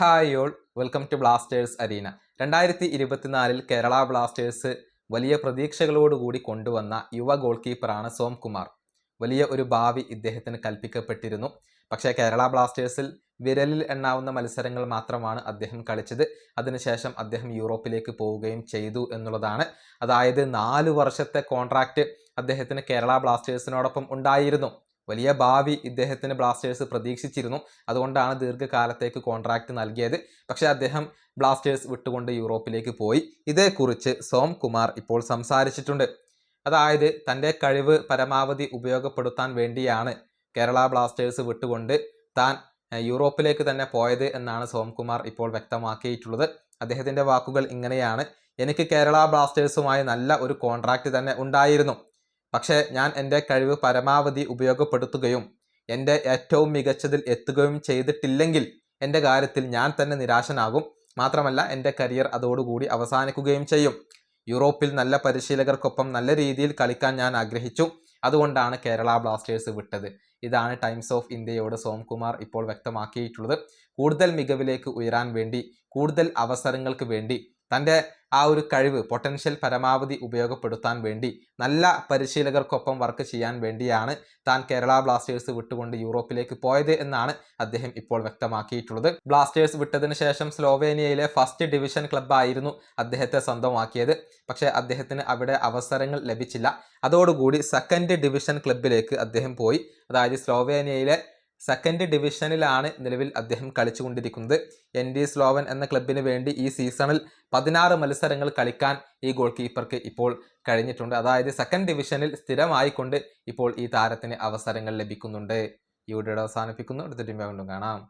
Hi all, welcome to Blasters arena. 2024 Kerala Blasters വലിയ പ്രതീക്ഷകളോടുകൂടി കൊണ്ടുവന്ന യുവ ഗോൾ കീപ്പറാണ് സോംകുമാർ. വലിയ ഒരു ഭാവി ഇദ്ദേഹത്തിന് കൽപ്പിക്കപ്പെട്ടിരുന്നു. പക്ഷേ കേരള ബ്ലാസ്റ്റേഴ്സിൽ വിരലിൽ എണ്ണാവുന്ന മത്സരങ്ങൾ മാത്രമാണ് അദ്ദേഹം കളിച്ചത്. അതിനുശേഷം അദ്ദേഹം യൂറോപ്പിലേക്ക് പോവുകയും ചെയ്തു എന്നുള്ളതാണ്. അതായത് 4 വർഷത്തെ കോൺട്രാക്റ്റ് അദ്ദേഹത്തിന് കേരള ബ്ലാസ്റ്റേഴ്സിനോടൊപ്പം ഉണ്ടായിരുന്നു. വലിയ ഭാവി ഇദ്ദേഹത്തിന് ബ്ലാസ്റ്റേഴ്സ് പ്രതീക്ഷിച്ചിരുന്നു. അതുകൊണ്ടാണ് ദീർഘകാലത്തേക്ക് കോൺട്രാക്റ്റ് നൽകിയത്. പക്ഷേ അദ്ദേഹം ബ്ലാസ്റ്റേഴ്സ് വിട്ടുകൊണ്ട് യൂറോപ്പിലേക്ക് പോയി. ഇതേക്കുറിച്ച് സോംകുമാർ ഇപ്പോൾ സംസാരിച്ചിട്ടുണ്ട്. അതായത് തൻ്റെ കഴിവ് പരമാവധി ഉപയോഗപ്പെടുത്താൻ വേണ്ടിയാണ് കേരള ബ്ലാസ്റ്റേഴ്സ് വിട്ടുകൊണ്ട് താൻ യൂറോപ്പിലേക്ക് തന്നെ പോയത് എന്നാണ് സോംകുമാർ ഇപ്പോൾ വ്യക്തമാക്കിയിട്ടുള്ളത്. അദ്ദേഹത്തിൻ്റെ വാക്കുകൾ ഇങ്ങനെയാണ്: എനിക്ക് കേരള ബ്ലാസ്റ്റേഴ്സുമായി നല്ല ഒരു കോൺട്രാക്റ്റ് തന്നെ ഉണ്ടായിരുന്നു. പക്ഷേ ഞാൻ എൻ്റെ കഴിവ് പരമാവധി ഉപയോഗപ്പെടുത്തുകയും എൻ്റെ ഏറ്റവും മികച്ചതിൽ എത്തുകയും ചെയ്തിട്ടില്ലെങ്കിൽ എൻ്റെ കാര്യത്തിൽ ഞാൻ തന്നെ നിരാശനാകും. മാത്രമല്ല എൻ്റെ കരിയർ അതോടുകൂടി അവസാനിക്കുകയും ചെയ്യും. യൂറോപ്പിൽ നല്ല പരിശീലകർക്കൊപ്പം നല്ല രീതിയിൽ കളിക്കാൻ ഞാൻ ആഗ്രഹിച്ചു. അതുകൊണ്ടാണ് കേരള ബ്ലാസ്റ്റേഴ്സ് വിട്ടത്. ഇതാണ് ടൈംസ് ഓഫ് ഇന്ത്യയോട് സോംകുമാർ ഇപ്പോൾ വ്യക്തമാക്കിയിട്ടുള്ളത്. കൂടുതൽ മികവിലേക്ക് ഉയരാൻ വേണ്ടി, കൂടുതൽ അവസരങ്ങൾക്ക് വേണ്ടി, തൻ്റെ ആ ഒരു കഴിവ് പൊട്ടൻഷ്യൽ പരമാവധി ഉപയോഗപ്പെടുത്താൻ വേണ്ടി, നല്ല പരിശീലകർക്കൊപ്പം വർക്ക് ചെയ്യാൻ വേണ്ടിയാണ് താൻ കേരള ബ്ലാസ്റ്റേഴ്സ് വിട്ടുകൊണ്ട് യൂറോപ്പിലേക്ക് പോയത് എന്നാണ് അദ്ദേഹം ഇപ്പോൾ വ്യക്തമാക്കിയിട്ടുള്ളത്. ബ്ലാസ്റ്റേഴ്സ് വിട്ടതിന് ശേഷം സ്ലോവേനിയയിലെ ഫസ്റ്റ് ഡിവിഷൻ ക്ലബ്ബായിരുന്നു അദ്ദേഹത്തെ സ്വന്തമാക്കിയത്. പക്ഷേ അദ്ദേഹത്തിന് അവിടെ അവസരങ്ങൾ ലഭിച്ചില്ല. അതോടുകൂടി സെക്കൻഡ് ഡിവിഷൻ ക്ലബ്ബിലേക്ക് അദ്ദേഹം പോയി. അതായത് സ്ലോവേനിയയിലെ സെക്കൻഡ് ഡിവിഷനിലാണ് നിലവിൽ അദ്ദേഹം കളിച്ചുകൊണ്ടിരിക്കുന്നത്. ND സ്ലോവൻ എന്ന ക്ലബിന് വേണ്ടി ഈ സീസണിൽ 16 മത്സരങ്ങൾ കളിക്കാൻ ഈ ഗോൾ കീപ്പർക്ക് ഇപ്പോൾ കഴിഞ്ഞിട്ടുണ്ട്. അതായത് സെക്കൻഡ് ഡിവിഷനിൽ സ്ഥിരമായിക്കൊണ്ട് ഇപ്പോൾ ഈ താരത്തിന് അവസരങ്ങൾ ലഭിക്കുന്നുണ്ട്. ഈ വീഡിയോ അവസാനിപ്പിക്കുന്നു. അടുത്ത ടീം വീണ്ടും കാണാം.